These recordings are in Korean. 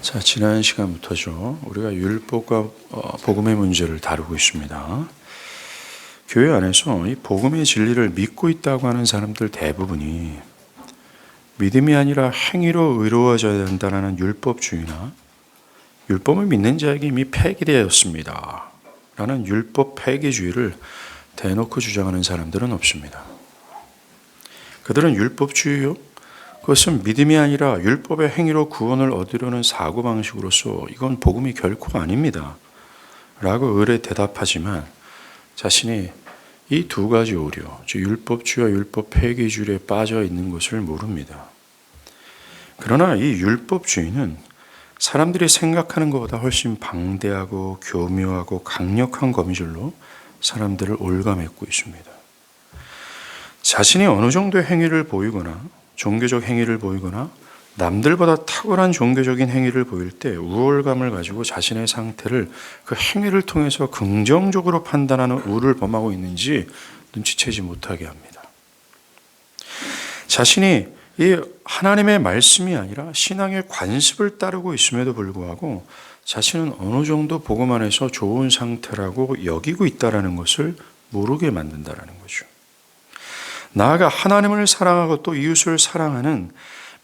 자, 지난 시간부터죠. 우리가 율법과 복음의 문제를 다루고 있습니다. 교회 안에서 이 복음의 진리를 믿고 있다고 하는 사람들 대부분이 믿음이 아니라 행위로 의로워져야 된다는 율법주의나 율법을 믿는 자에게 이미 폐기되었습니다 라는 율법 폐기주의를 대놓고 주장하는 사람들은 없습니다. 그들은 율법주의요? 그것은 믿음이 아니라 율법의 행위로 구원을 얻으려는 사고방식으로서 이건 복음이 결코 아닙니다 라고 의뢰 대답하지만 자신이 이 두 가지 오류, 즉 율법주의와 율법 폐기주의에 빠져 있는 것을 모릅니다. 그러나 이 율법주의는 사람들이 생각하는 것보다 훨씬 방대하고 교묘하고 강력한 거미줄로 사람들을 올가매고 있습니다. 자신이 어느 정도의 행위를 보이거나 종교적 행위를 보이거나 남들보다 탁월한 종교적인 행위를 보일 때 우월감을 가지고 자신의 상태를 그 행위를 통해서 긍정적으로 판단하는 우를 범하고 있는지 눈치채지 못하게 합니다. 자신이 이 하나님의 말씀이 아니라 신앙의 관습을 따르고 있음에도 불구하고 자신은 어느 정도 복음 안에서 좋은 상태라고 여기고 있다는 것을 모르게 만든다는 거죠. 나아가 하나님을 사랑하고 또 이웃을 사랑하는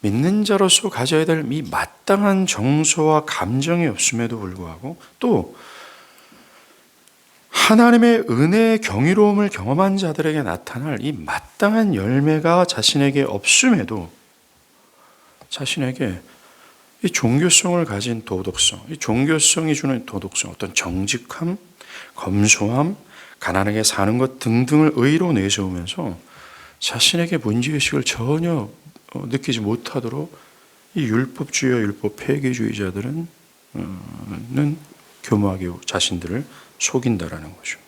믿는 자로서 가져야 될 이 마땅한 정서와 감정이 없음에도 불구하고 또 하나님의 은혜의 경이로움을 경험한 자들에게 나타날 이 마땅한 열매가 자신에게 없음에도 자신에게 이 종교성을 가진 도덕성, 이 종교성이 주는 도덕성, 어떤 정직함, 검소함, 가난하게 사는 것 등등을 의로 내세우면서 자신에게 문제의식을 전혀 느끼지 못하도록 이 율법주의와 율법 폐기주의자들은 교묘하게 자신들을 속인다라는 거죠.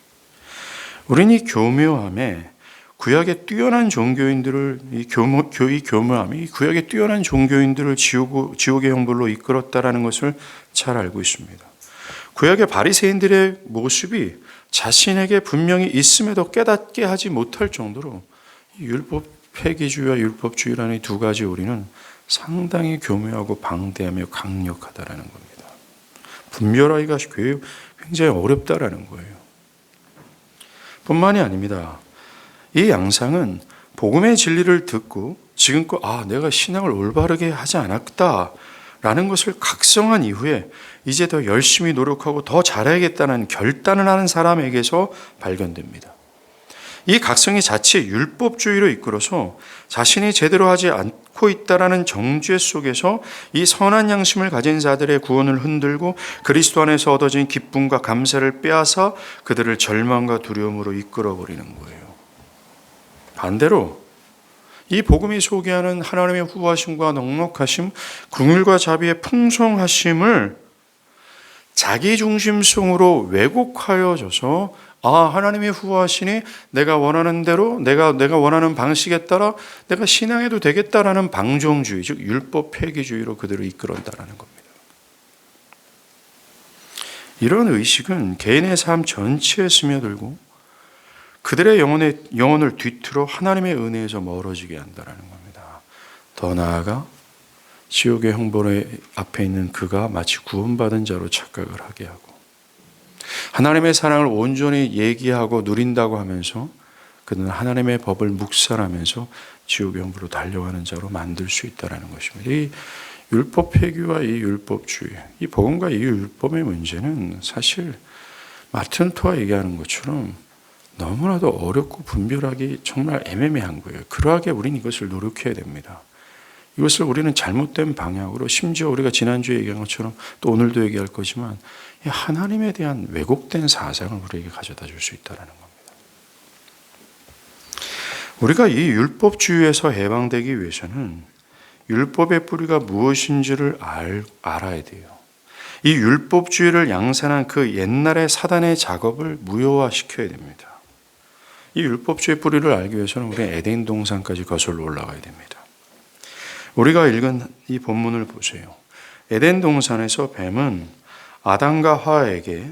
우리는 이 교묘함에 구약의 뛰어난 종교인들을 이 교묘함이 구약의 뛰어난 종교인들을 지옥의 형벌로 이끌었다라는 것을 잘 알고 있습니다. 구약의 바리새인들의 모습이 자신에게 분명히 있음에도 깨닫게 하지 못할 정도로 율법 폐기주의와 율법주의라는 두 가지 오리는 상당히 교묘하고 방대하며 강력하다라는 겁니다. 분별하기가 굉장히 어렵다라는 거예요. 뿐만이 아닙니다. 이 양상은 복음의 진리를 듣고 지금껏 내가 신앙을 올바르게 하지 않았다라는 것을 각성한 이후에 이제 더 열심히 노력하고 더 잘해야겠다는 결단을 하는 사람에게서 발견됩니다. 이 각성이 자칫 율법주의로 이끌어서 자신이 제대로 하지 않고 있다라는 정죄 속에서 이 선한 양심을 가진 자들의 구원을 흔들고 그리스도 안에서 얻어진 기쁨과 감사를 빼앗아 그들을 절망과 두려움으로 이끌어버리는 거예요. 반대로 이 복음이 소개하는 하나님의 후하심과 넉넉하심, 긍휼과 자비의 풍성하심을 자기중심성으로 왜곡하여 줘서 하나님의 후하시니 내가 원하는 대로 내가 원하는 방식에 따라 내가 신앙해도 되겠다라는 방종주의, 즉 율법 폐기주의로 그들을 이끌었다라는 겁니다. 이런 의식은 개인의 삶 전체에 스며들고 그들의 영혼을 뒤틀어 하나님의 은혜에서 멀어지게 한다라는 겁니다. 더 나아가 지옥의 형벌 앞에 있는 그가 마치 구원받은 자로 착각을 하게 하고 하나님의 사랑을 온전히 얘기하고 누린다고 하면서 그는 하나님의 법을 묵살하면서 지옥의 형벌로 달려가는 자로 만들 수 있다는 것입니다. 이 율법 폐기와 이 율법주의, 이 복음과 이 율법의 문제는 사실 마틴 토가 얘기하는 것처럼 너무나도 어렵고 분별하기 정말 애매모호한 거예요. 그러하게 우리는 이것을 노력해야 됩니다. 이것을 우리는 잘못된 방향으로 심지어 우리가 지난주에 얘기한 것처럼 또 오늘도 얘기할 거지만 하나님에 대한 왜곡된 사상을 우리에게 가져다 줄 수 있다는 겁니다. 우리가 이 율법주의에서 해방되기 위해서는 율법의 뿌리가 무엇인지를 알아야 돼요. 이 율법주의를 양산한 그 옛날의 사단의 작업을 무효화시켜야 됩니다. 이 율법주의 뿌리를 알기 위해서는 우리는 에덴 동산까지 거슬러 올라가야 됩니다. 우리가 읽은 이 본문을 보세요. 에덴 동산에서 뱀은 아담과 하와에게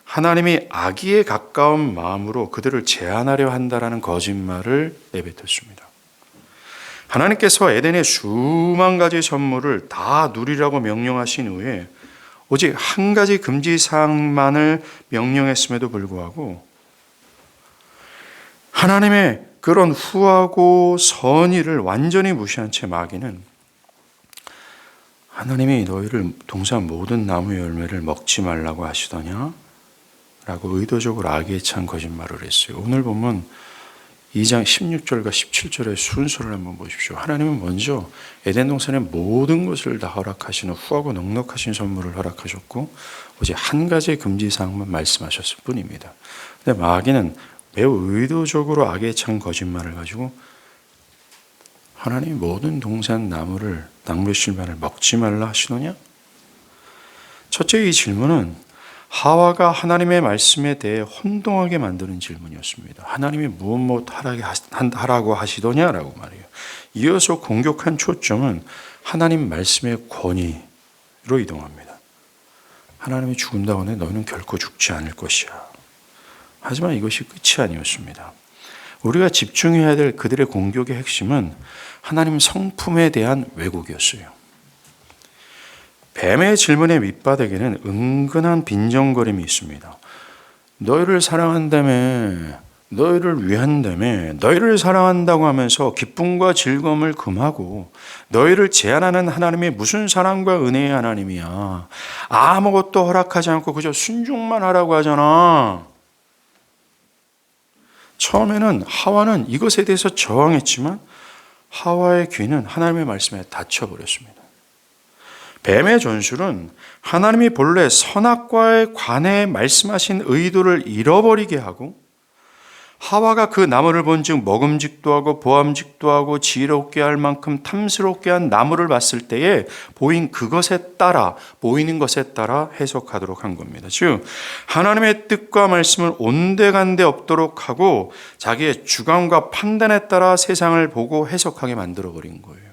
하나님이 악의에 가까운 마음으로 그들을 제한하려 한다라는 거짓말을 내뱉었습니다. 하나님께서 에덴의 수만 가지 선물을 다 누리라고 명령하신 후에 오직 한 가지 금지사항만을 명령했음에도 불구하고 하나님의 그런 후하고 선의를 완전히 무시한 채 마귀는 하나님이 너희를 동산 모든 나무 열매를 먹지 말라고 하시더냐? 라고 의도적으로 악에 찬 거짓말을 했어요. 오늘 보면 2장 16절과 17절의 순서를 한번 보십시오. 하나님은 먼저 에덴 동산의 모든 것을 다 허락하시는 후하고 넉넉하신 선물을 허락하셨고 오직 한 가지 금지사항만 말씀하셨을 뿐입니다. 근데 마귀는 매우 의도적으로 악에 찬 거짓말을 가지고 하나님이 모든 동산 나무를 낭매실만을 먹지 말라 하시느냐? 첫째, 이 질문은 하와가 하나님의 말씀에 대해 혼동하게 만드는 질문이었습니다. 하나님이 무엇 하라고 하시더냐라고 말해요. 이어서 공격한 초점은 하나님 말씀의 권위로 이동합니다. 하나님이 죽은다고 해 너희는 결코 죽지 않을 것이야. 하지만 이것이 끝이 아니었습니다. 우리가 집중해야 될 그들의 공격의 핵심은 하나님 성품에 대한 왜곡이었어요. 뱀의 질문의 밑바닥에는 은근한 빈정거림이 있습니다. 너희를 사랑한다며, 너희를 위한다며, 너희를 사랑한다고 하면서 기쁨과 즐거움을 금하고 너희를 제한하는 하나님이 무슨 사랑과 은혜의 하나님이야. 아무것도 허락하지 않고 그저 순종만 하라고 하잖아. 처음에는 하와는 이것에 대해서 저항했지만 하와의 귀는 하나님의 말씀에 닫혀버렸습니다. 뱀의 전술은 하나님이 본래 선악과에 관해 말씀하신 의도를 잃어버리게 하고 하와가 그 나무를 본즉 먹음직도 하고 보암직도 하고 지혜롭게 할 만큼 탐스럽게 한 나무를 봤을 때에 보이는 것에 따라 해석하도록 한 겁니다. 즉 하나님의 뜻과 말씀을 온데간데 없도록 하고 자기의 주관과 판단에 따라 세상을 보고 해석하게 만들어버린 거예요.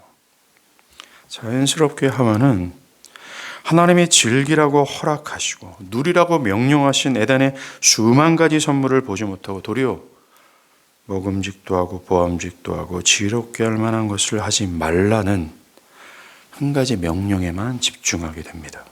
자연스럽게 하와는 하나님이 즐기라고 허락하시고 누리라고 명령하신 에덴의 수만 가지 선물을 보지 못하고 도리어 먹음직도 하고 보암직도 하고 지혜롭게 할 만한 것을 하지 말라는 한 가지 명령에만 집중하게 됩니다.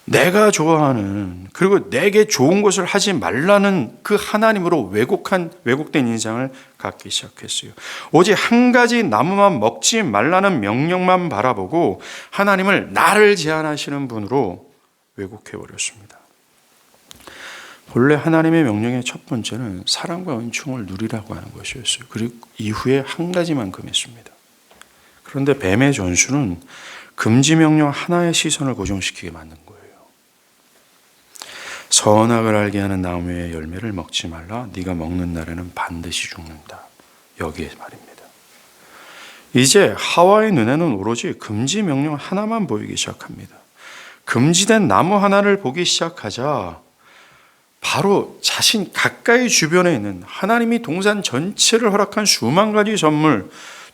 내가 좋아하는 그리고 내게 좋은 것을 하지 말라는 그 하나님으로 왜곡된 인상을 갖기 시작했어요. 오직 한 가지 나무만 먹지 말라는 명령만 바라보고 하나님을 나를 제한하시는 분으로 왜곡해버렸습니다. 본래 하나님의 명령의 첫 번째는 사랑과 은총을 누리라고 하는 것이었어요. 그리고 이후에 한 가지만큼 했습니다. 그런데 뱀의 전술은 금지 명령 하나의 시선을 고정시키게 만든 거예요. 선악을 알게 하는 나무의 열매를 먹지 말라. 네가 먹는 날에는 반드시 죽는다. 여기에 말입니다. 이제 하와의 눈에는 오로지 금지 명령 하나만 보이기 시작합니다. 금지된 나무 하나를 보기 시작하자 바로 자신 가까이 주변에 있는 하나님이 동산 전체를 허락한 수만 가지 선물,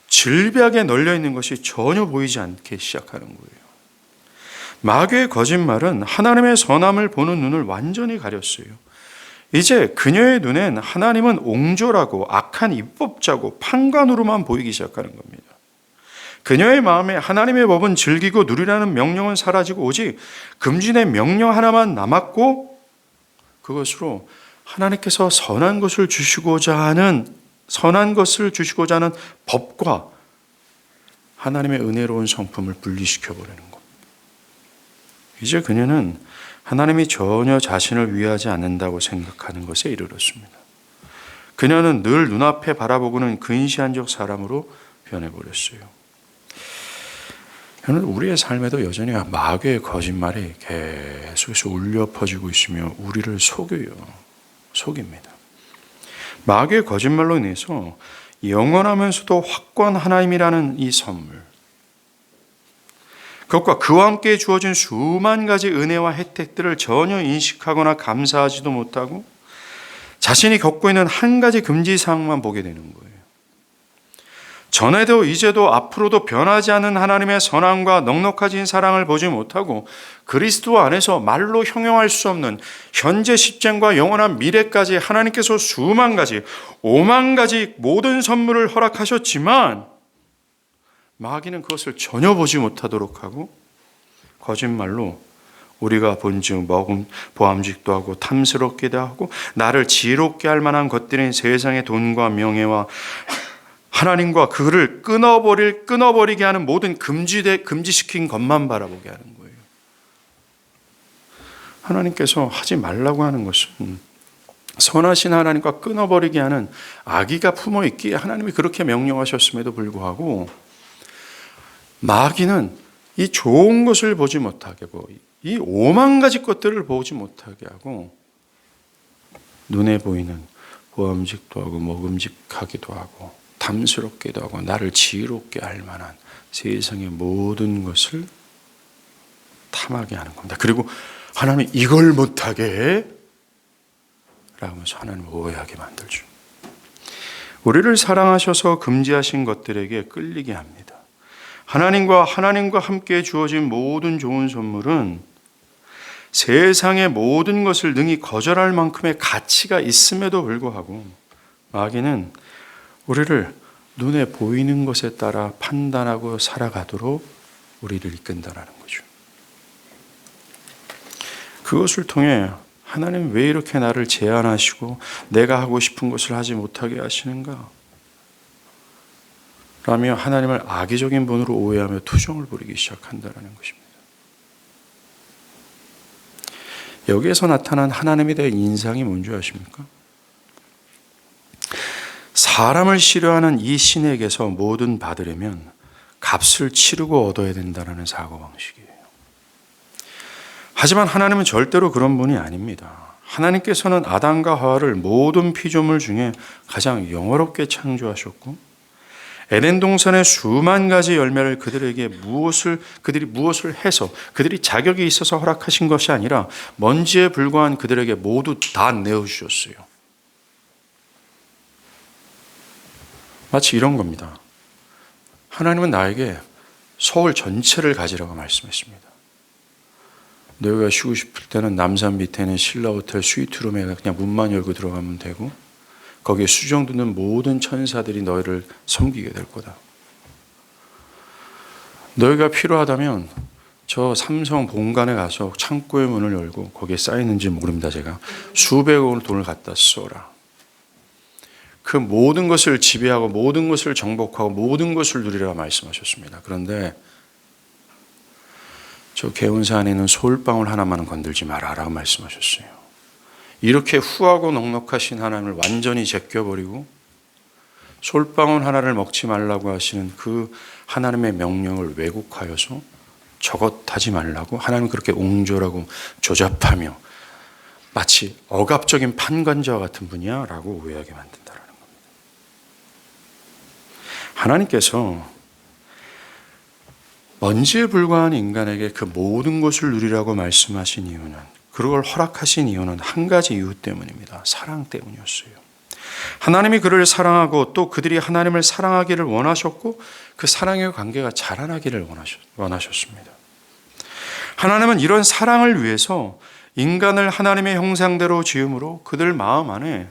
질비하게 널려 있는 것이 전혀 보이지 않게 시작하는 거예요. 마귀의 거짓말은 하나님의 선함을 보는 눈을 완전히 가렸어요. 이제 그녀의 눈엔 하나님은 옹졸하고 악한 입법자고 판관으로만 보이기 시작하는 겁니다. 그녀의 마음에 하나님의 법은 즐기고 누리라는 명령은 사라지고 오직 금지된 명령 하나만 남았고 그것으로 하나님께서 선한 것을 주시고자 하는 법과 하나님의 은혜로운 성품을 분리시켜버리는 겁니다. 이제 그녀는 하나님이 전혀 자신을 위하지 않는다고 생각하는 것에 이르렀습니다. 그녀는 늘 눈앞에 바라보고는 근시안적 사람으로 변해버렸어요. 저는 우리의 삶에도 여전히 마귀의 거짓말이 계속해서 울려 퍼지고 있으며 우리를 속입니다. 마귀의 거짓말로 인해서 영원하면서도 확고한 하나님이라는 이 선물, 그것과 그와 함께 주어진 수만 가지 은혜와 혜택들을 전혀 인식하거나 감사하지도 못하고 자신이 겪고 있는 한 가지 금지사항만 보게 되는 거예요. 전에도 이제도 앞으로도 변하지 않는 하나님의 선함과 넉넉하신 사랑을 보지 못하고 그리스도 안에서 말로 형용할 수 없는 현재 십쟁과 영원한 미래까지 하나님께서 수만 가지, 5만 가지 모든 선물을 허락하셨지만 마귀는 그것을 전혀 보지 못하도록 하고 거짓말로 우리가 본즉 보암직도 하고 탐스럽기도 하고 나를 지롭게 할 만한 것들인 세상의 돈과 명예와 하나님과 그를 끊어버리게 하는 모든 금지시킨 것만 바라보게 하는 거예요. 하나님께서 하지 말라고 하는 것은 선하신 하나님과 끊어버리게 하는 악의가 품어있기에 하나님이 그렇게 명령하셨음에도 불구하고 마귀는 이 좋은 것을 보지 못하게 하고 이 오만 가지 것들을 보지 못하게 하고 눈에 보이는 보암직도 하고 먹음직하기도 하고 탐스럽기도 하고 나를 지혜롭게 할 만한 세상의 모든 것을 탐하게 하는 겁니다. 그리고 하나님이 이걸 못하게 해? 라고 하면서 하나님을 오해하게 만들죠. 우리를 사랑하셔서 금지하신 것들에게 끌리게 합니다. 하나님과 함께 주어진 모든 좋은 선물은 세상의 모든 것을 능히 거절할 만큼의 가치가 있음에도 불구하고 마귀는 우리를 눈에 보이는 것에 따라 판단하고 살아가도록 우리를 이끈다라는 거죠. 그것을 통해 하나님 왜 이렇게 나를 제한하시고 내가 하고 싶은 것을 하지 못하게 하시는가? 라며 하나님을 악의적인 분으로 오해하며 투정을 부리기 시작한다는 것입니다. 여기에서 나타난 하나님에 대한 인상이 뭔지 아십니까? 사람을 싫어하는 이 신에게서 뭐든 받으려면 값을 치르고 얻어야 된다는 사고방식이에요. 하지만 하나님은 절대로 그런 분이 아닙니다. 하나님께서는 아담과 하와를 모든 피조물 중에 가장 영화롭게 창조하셨고 에덴 동산의 수만 가지 열매를 그들이 무엇을 해서 그들이 자격이 있어서 허락하신 것이 아니라 먼지에 불과한 그들에게 모두 다 내어주셨어요. 마치 이런 겁니다. 하나님은 나에게 서울 전체를 가지라고 말씀했습니다. 너희가 쉬고 싶을 때는 남산 밑에 있는 신라호텔 스위트룸에 그냥 문만 열고 들어가면 되고 거기에 수정되는 모든 천사들이 너희를 섬기게 될 거다. 너희가 필요하다면 저 삼성 본관에 가서 창고의 문을 열고 거기에 쌓이는지 모릅니다. 제가 수백억 원의 돈을 갖다 써라. 그 모든 것을 지배하고 모든 것을 정복하고 모든 것을 누리라 말씀하셨습니다. 그런데 저 개운사 안에 있는 솔방울 하나만은 건들지 마라라고 말씀하셨어요. 이렇게 후하고 넉넉하신 하나님을 완전히 제껴버리고 솔방울 하나를 먹지 말라고 하시는 그 하나님의 명령을 왜곡하여서 저것 하지 말라고 하나님은 그렇게 옹졸하고 조잡하며 마치 억압적인 판관자와 같은 분이야 라고 오해하게 만든다는 겁니다. 하나님께서 먼지에 불과한 인간에게 그 모든 것을 누리라고 말씀하신 이유는 그걸 허락하신 이유는 한 가지 이유 때문입니다. 사랑 때문이었어요. 하나님이 그를 사랑하고 또 그들이 하나님을 사랑하기를 원하셨고 그 사랑의 관계가 자라나기를 원하셨습니다. 하나님은 이런 사랑을 위해서 인간을 하나님의 형상대로 지음으로 그들 마음 안에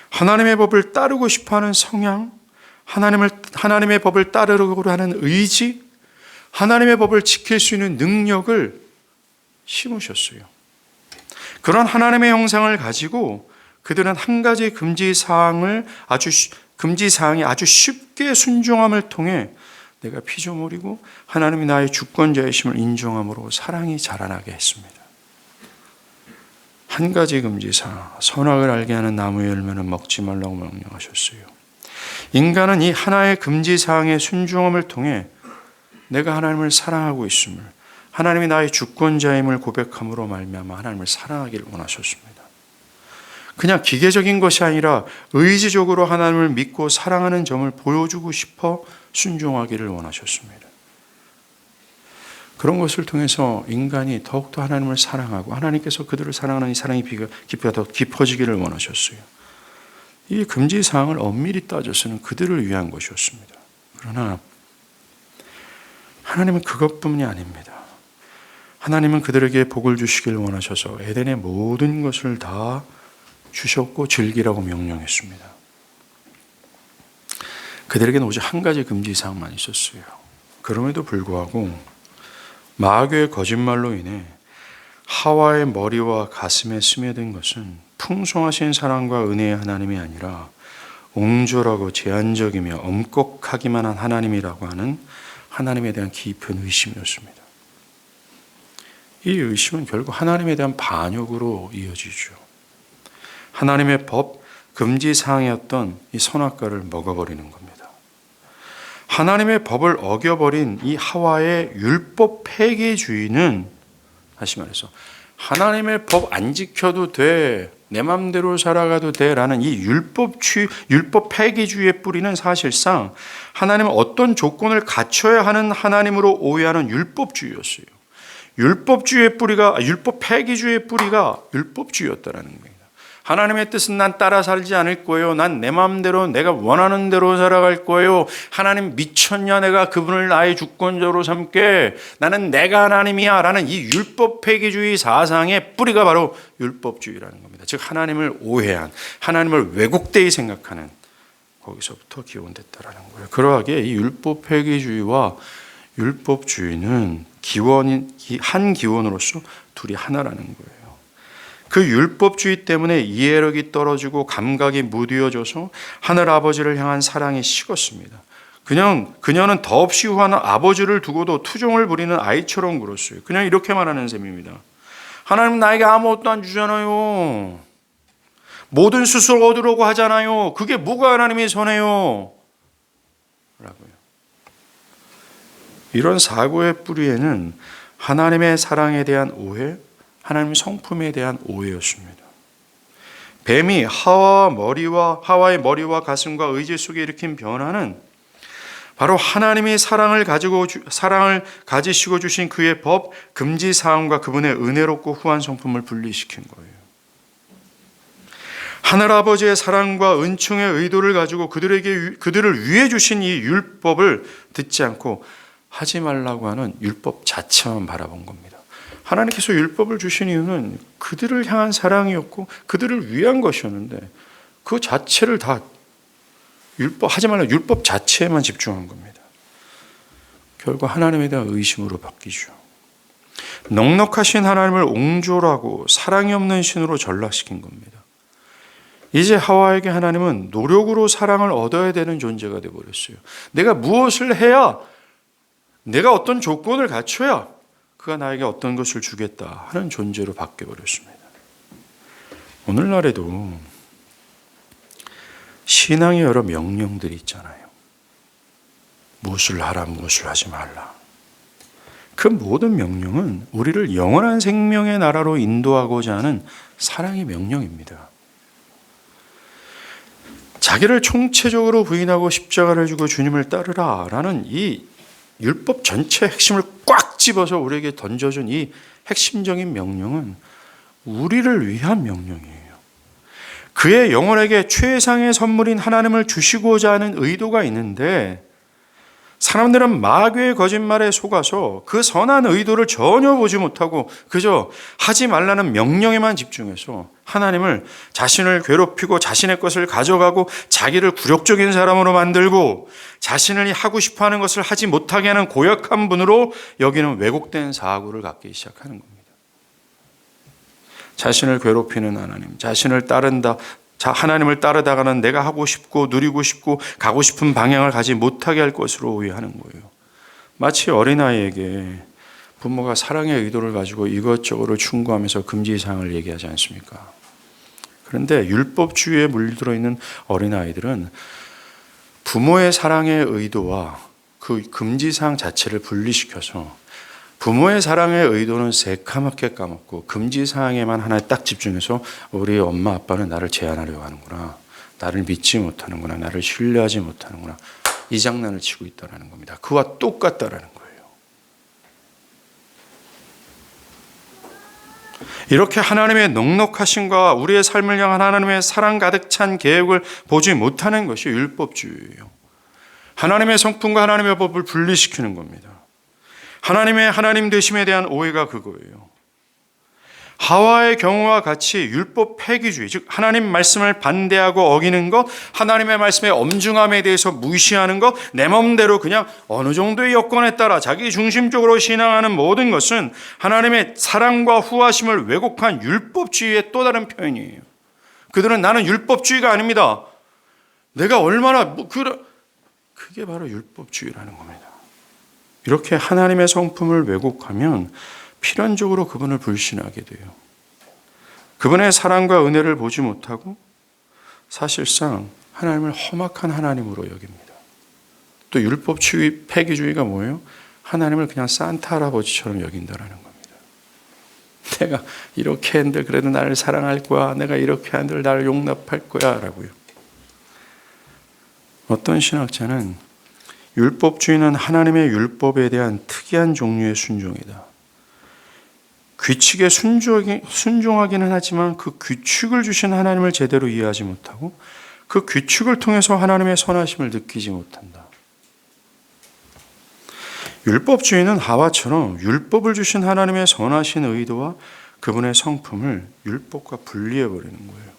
하나님의 법을 따르고 싶어하는 성향, 하나님의 법을 따르려고 하는 의지, 하나님의 법을 지킬 수 있는 능력을 심으셨어요. 그런 하나님의 형상을 가지고 그들은 한 가지 금지사항이 아주 쉽게 순종함을 통해 내가 피조물이고 하나님이 나의 주권자이심을 인정함으로 사랑이 자라나게 했습니다. 한 가지 금지사항, 선악을 알게 하는 나무의 열매는 먹지 말라고 명령하셨어요. 인간은 이 하나의 금지사항의 순종함을 통해 내가 하나님을 사랑하고 있음을, 하나님이 나의 주권자임을 고백함으로 말미암아 하나님을 사랑하기를 원하셨습니다. 그냥 기계적인 것이 아니라 의지적으로 하나님을 믿고 사랑하는 점을 보여주고 싶어 순종하기를 원하셨습니다. 그런 것을 통해서 인간이 더욱더 하나님을 사랑하고 하나님께서 그들을 사랑하는 이 사랑의 깊이가 더 깊어지기를 원하셨어요. 이 금지사항을 엄밀히 따져서는 그들을 위한 것이었습니다. 그러나 하나님은 그것뿐이 아닙니다. 하나님은 그들에게 복을 주시길 원하셔서 에덴의 모든 것을 다 주셨고 즐기라고 명령했습니다. 그들에게는 오직 한 가지 금지사항만 있었어요. 그럼에도 불구하고 마귀의 거짓말로 인해 하와의 머리와 가슴에 스며든 것은 풍성하신 사랑과 은혜의 하나님이 아니라 옹졸하고 제한적이며 엄격하기만 한 하나님이라고 하는 하나님에 대한 깊은 의심이었습니다. 이 의심은 결국 하나님에 대한 반역으로 이어지죠. 하나님의 법, 금지사항이었던 이 선악과를 먹어버리는 겁니다. 하나님의 법을 어겨버린 이 하와의 율법 폐기주의는, 다시 말해서 하나님의 법 안 지켜도 돼, 내 맘대로 살아가도 돼라는 이 율법 폐기주의의 뿌리는 사실상 하나님은 어떤 조건을 갖춰야 하는 하나님으로 오해하는 율법주의였어요. 율법 폐기주의의 뿌리가 율법주의였다라는 겁니다. 하나님의 뜻은 난 따라 살지 않을 거예요. 난 내 마음대로 내가 원하는 대로 살아갈 거예요. 하나님 미쳤냐, 내가 그분을 나의 주권자로 삼게. 나는 내가 하나님이야 라는 이 율법 폐기주의 사상의 뿌리가 바로 율법주의라는 겁니다. 즉 하나님을 오해한, 하나님을 왜곡되이 생각하는, 거기서부터 기원됐다라는 거예요. 그러하기에 이 율법 폐기주의와 율법주의는 한 기원으로서 둘이 하나라는 거예요. 그 율법주의 때문에 이해력이 떨어지고 감각이 무뎌져서 하늘 아버지를 향한 사랑이 식었습니다. 그녀는 더없이 후하는 아버지를 두고도 투정을 부리는 아이처럼 굴었어요. 그냥 이렇게 말하는 셈입니다. 하나님 나에게 아무것도 안 주잖아요. 모든 스스로 얻으려고 하잖아요. 그게 뭐가 하나님의 선해요? 라고요. 이런 사고의 뿌리에는 하나님의 사랑에 대한 오해, 하나님의 성품에 대한 오해였습니다. 뱀이 하와의 머리와 가슴과 의지 속에 일으킨 변화는 바로 하나님이 사랑을 가지시고 주신 그의 법, 금지 사항과 그분의 은혜롭고 후한 성품을 분리시킨 거예요. 하늘 아버지의 사랑과 은총의 의도를 가지고 그들을 위해 주신 이 율법을 듣지 않고 하지 말라고 하는 율법 자체만 바라본 겁니다. 하나님께서 율법을 주신 이유는 그들을 향한 사랑이었고 그들을 위한 것이었는데 그 자체를 다 하지 말라 율법 자체에만 집중한 겁니다. 결국 하나님에 대한 의심으로 바뀌죠. 넉넉하신 하나님을 옹졸하고 사랑이 없는 신으로 전락시킨 겁니다. 이제 하와에게 하나님은 노력으로 사랑을 얻어야 되는 존재가 되어버렸어요. 내가 무엇을 해야, 내가 어떤 조건을 갖춰야 그가 나에게 어떤 것을 주겠다 하는 존재로 바뀌어버렸습니다. 오늘날에도 신앙의 여러 명령들이 있잖아요. 무엇을 하라, 무엇을 하지 말라. 그 모든 명령은 우리를 영원한 생명의 나라로 인도하고자 하는 사랑의 명령입니다. 자기를 총체적으로 부인하고 십자가를 지고 주님을 따르라 라는 이 율법 전체의 핵심을 꽉 집어서 우리에게 던져준 이 핵심적인 명령은 우리를 위한 명령이에요. 그의 영혼에게 최상의 선물인 하나님을 주시고자 하는 의도가 있는데 사람들은 마귀의 거짓말에 속아서 그 선한 의도를 전혀 보지 못하고 그저 하지 말라는 명령에만 집중해서 하나님을 자신을 괴롭히고 자신의 것을 가져가고 자기를 굴욕적인 사람으로 만들고 자신이 하고 싶어하는 것을 하지 못하게 하는 고약한 분으로 여기는 왜곡된 사고를 갖기 시작하는 겁니다. 자신을 괴롭히는 하나님, 자신을 따른다. 하나님을 따르다가는 내가 하고 싶고 누리고 싶고 가고 싶은 방향을 가지 못하게 할 것으로 오해하는 거예요. 마치 어린아이에게 부모가 사랑의 의도를 가지고 이것저것을 충고하면서 금지사항을 얘기하지 않습니까? 그런데 율법주의에 물들어 있는 어린아이들은 부모의 사랑의 의도와 그 금지사항 자체를 분리시켜서 부모의 사랑의 의도는 새카맣게 까먹고 금지사항에만 하나에 딱 집중해서 우리 엄마 아빠는 나를 제한하려고 하는구나, 나를 믿지 못하는구나, 나를 신뢰하지 못하는구나, 이 장난을 치고 있다는 겁니다. 그와 똑같다라는 거예요. 이렇게 하나님의 넉넉하심과 우리의 삶을 향한 하나님의 사랑 가득 찬 계획을 보지 못하는 것이 율법주의예요. 하나님의 성품과 하나님의 법을 분리시키는 겁니다. 하나님의 하나님 되심에 대한 오해가 그거예요. 하와의 경우와 같이 율법 폐기주의, 즉 하나님 말씀을 반대하고 어기는 것, 하나님의 말씀의 엄중함에 대해서 무시하는 것, 내 마음대로 그냥 어느 정도의 여건에 따라 자기 중심적으로 신앙하는 모든 것은 하나님의 사랑과 후하심을 왜곡한 율법주의의 또 다른 표현이에요. 그들은 나는 율법주의가 아닙니다. 내가 얼마나 그게 바로 율법주의라는 겁니다. 이렇게 하나님의 성품을 왜곡하면 필연적으로 그분을 불신하게 돼요. 그분의 사랑과 은혜를 보지 못하고 사실상 하나님을 험악한 하나님으로 여깁니다. 또 율법주의, 폐기주의가 뭐예요? 하나님을 그냥 산타 할아버지처럼 여긴다라는 겁니다. 내가 이렇게 한들 그래도 나를 사랑할 거야. 내가 이렇게 한들 나를 용납할 거야 라고요. 어떤 신학자는 율법주의는 하나님의 율법에 대한 특이한 종류의 순종이다. 규칙에 순종하기는 하지만 그 규칙을 주신 하나님을 제대로 이해하지 못하고 그 규칙을 통해서 하나님의 선하심을 느끼지 못한다. 율법주의는 하와처럼 율법을 주신 하나님의 선하신 의도와 그분의 성품을 율법과 분리해버리는 거예요.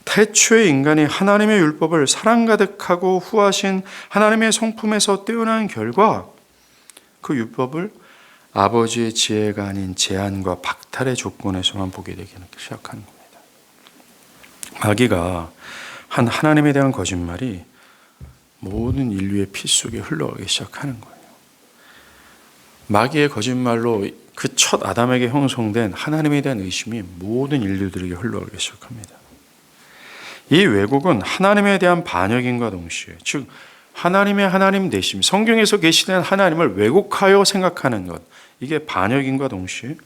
태초의 인간이 하나님의 율법을 사랑 가득하고 후하신 하나님의 성품에서 떼어난 결과 그 율법을 아버지의 지혜가 아닌 제한과 박탈의 조건에서만 보게 되기 시작하는 겁니다. 마귀가 한 하나님에 대한 거짓말이 모든 인류의 피 속에 흘러가기 시작하는 거예요. 마귀의 거짓말로 그 첫 아담에게 형성된 하나님에 대한 의심이 모든 인류들에게 흘러가기 시작합니다. 이 왜곡은 하나님에 대한 반역인과 동시에, 즉 하나님의 하나님 되심, 성경에서 계시된 하나님을 왜곡하여 생각하는 것, 이게 반역인과 동시에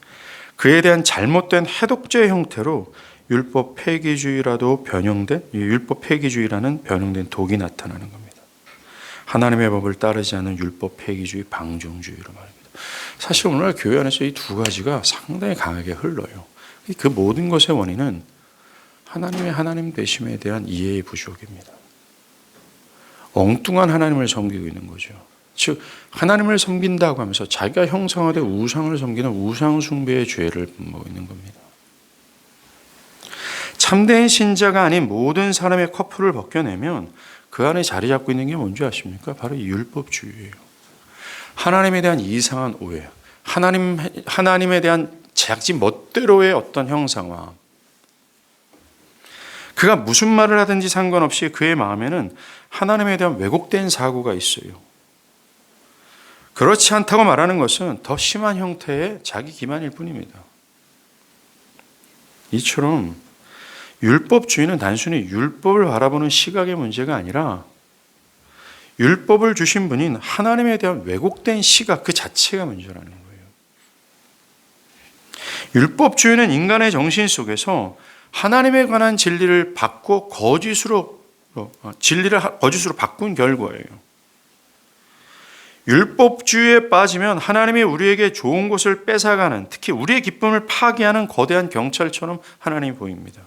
그에 대한 잘못된 해독죄의 형태로 율법 폐기주의라도 변형된, 율법 폐기주의라는 변형된 독이 나타나는 겁니다. 하나님의 법을 따르지 않는 율법 폐기주의, 방종주의로 말입니다. 사실 오늘날 교회 안에서 이 두 가지가 상당히 강하게 흘러요. 그 모든 것의 원인은 하나님의 하나님 되심에 대한 이해의 부족입니다. 엉뚱한 하나님을 섬기고 있는 거죠. 즉 하나님을 섬긴다고 하면서 자기가 형상화된 우상을 섬기는 우상 숭배의 죄를 범하고 있는 겁니다. 참된 신자가 아닌 모든 사람의 커플을 벗겨내면 그 안에 자리 잡고 있는 게 뭔지 아십니까? 바로 이 율법주의예요. 하나님에 대한 이상한 오해, 하나님에 대한 자기 멋대로의 어떤 형상화. 그가 무슨 말을 하든지 상관없이 그의 마음에는 하나님에 대한 왜곡된 사고가 있어요. 그렇지 않다고 말하는 것은 더 심한 형태의 자기 기만일 뿐입니다. 이처럼 율법주의는 단순히 율법을 바라보는 시각의 문제가 아니라 율법을 주신 분인 하나님에 대한 왜곡된 시각 그 자체가 문제라는 거예요. 율법주의는 인간의 정신 속에서 하나님에 관한 진리를 바꿔 거짓으로 바꾼 결과예요. 율법주의에 빠지면 하나님이 우리에게 좋은 것을 뺏어가는, 특히 우리의 기쁨을 파괴하는 거대한 경찰처럼 하나님이 보입니다.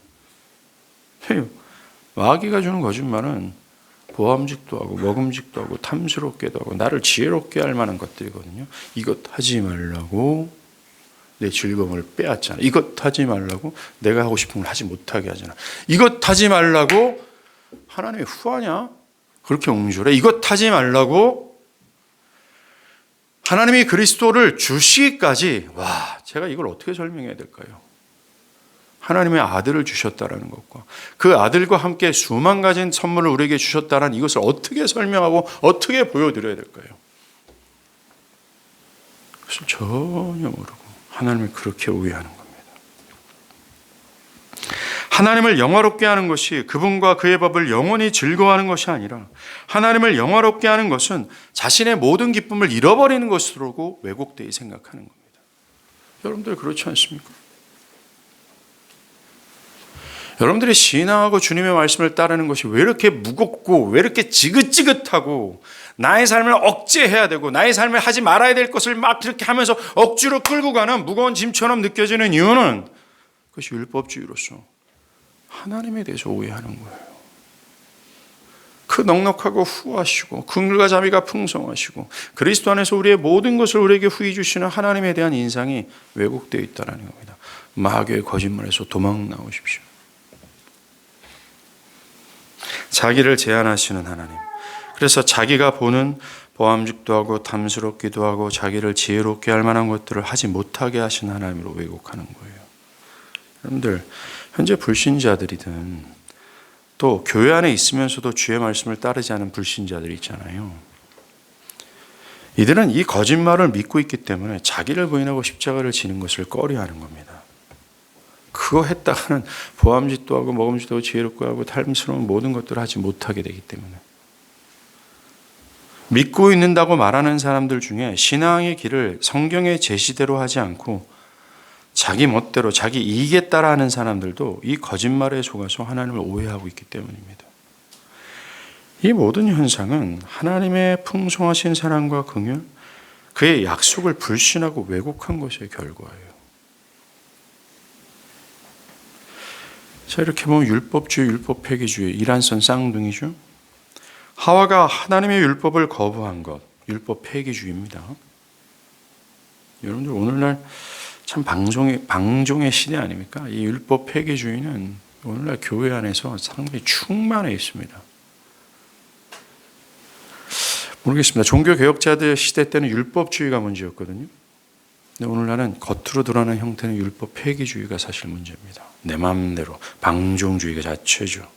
마귀가 주는 거짓말은 보암직도 하고 먹음직도 하고 탐스럽게도 하고 나를 지혜롭게 할 만한 것들이거든요. 이것 하지 말라고 내 즐거움을 빼앗잖아. 이것 하지 말라고 내가 하고 싶은 걸 하지 못하게 하잖아. 이것 하지 말라고 하나님이 후하냐? 그렇게 옹졸해. 이것 하지 말라고 하나님이 그리스도를 주시기까지, 와, 제가 이걸 어떻게 설명해야 될까요? 하나님의 아들을 주셨다라는 것과 그 아들과 함께 수만 가지 선물을 우리에게 주셨다는 이것을 어떻게 설명하고 어떻게 보여드려야 될까요? 그것을 전혀 모르고 하나님을 그렇게 오해하는 겁니다. 하나님을 영화롭게 하는 것이 그분과 그의 법을 영원히 즐거워하는 것이 아니라 하나님을 영화롭게 하는 것은 자신의 모든 기쁨을 잃어버리는 것으로 왜곡되이 생각하는 겁니다. 여러분들 그렇지 않습니까? 여러분들이 신앙하고 주님의 말씀을 따르는 것이 왜 이렇게 무겁고 왜 이렇게 지긋지긋하고 나의 삶을 억제해야 되고 나의 삶을 하지 말아야 될 것을 막 이렇게 하면서 억지로 끌고 가는 무거운 짐처럼 느껴지는 이유는 그것이 율법주의로서 하나님에 대해서 오해하는 거예요. 그 넉넉하고 후하시고 긍휼과 자비가 풍성하시고 그리스도 안에서 우리의 모든 것을 우리에게 후히 주시는 하나님에 대한 인상이 왜곡되어 있다는 겁니다. 마귀의 거짓말에서 도망 나오십시오. 자기를 제한하시는 하나님. 그래서 자기가 보는 보암직도 하고 탐스럽기도 하고 자기를 지혜롭게 할 만한 것들을 하지 못하게 하신 하나님으로 왜곡하는 거예요. 여러분들, 현재 불신자들이든 또 교회 안에 있으면서도 주의 말씀을 따르지 않은 불신자들이 있잖아요. 이들은 이 거짓말을 믿고 있기 때문에 자기를 부인하고 십자가를 지는 것을 꺼려하는 겁니다. 그거 했다가는 보암짓도 하고 먹음직도 하고 지혜롭고 하고 탐스러운 모든 것들을 하지 못하게 되기 때문에. 믿고 있는다고 말하는 사람들 중에 신앙의 길을 성경의 제시대로 하지 않고 자기 멋대로 자기 이익에 따라 하는 사람들도 이 거짓말에 속아서 하나님을 오해하고 있기 때문입니다. 이 모든 현상은 하나님의 풍성하신 사랑과 긍휼, 그의 약속을 불신하고 왜곡한 것의 결과예요. 자, 이렇게 보면 율법주의, 율법 폐기주의, 이란선 쌍둥이죠. 하와가 하나님의 율법을 거부한 것, 율법 폐기주의입니다. 여러분들 오늘날 참 방종의 시대 아닙니까? 이 율법 폐기주의는 오늘날 교회 안에서 상당히 충만해 있습니다. 모르겠습니다. 종교개혁자들 시대 때는 율법주의가 문제였거든요. 근데 오늘날은 겉으로 드러나는 형태는 율법 폐기주의가 사실 문제입니다. 내 마음대로 방종주의가 자체죠.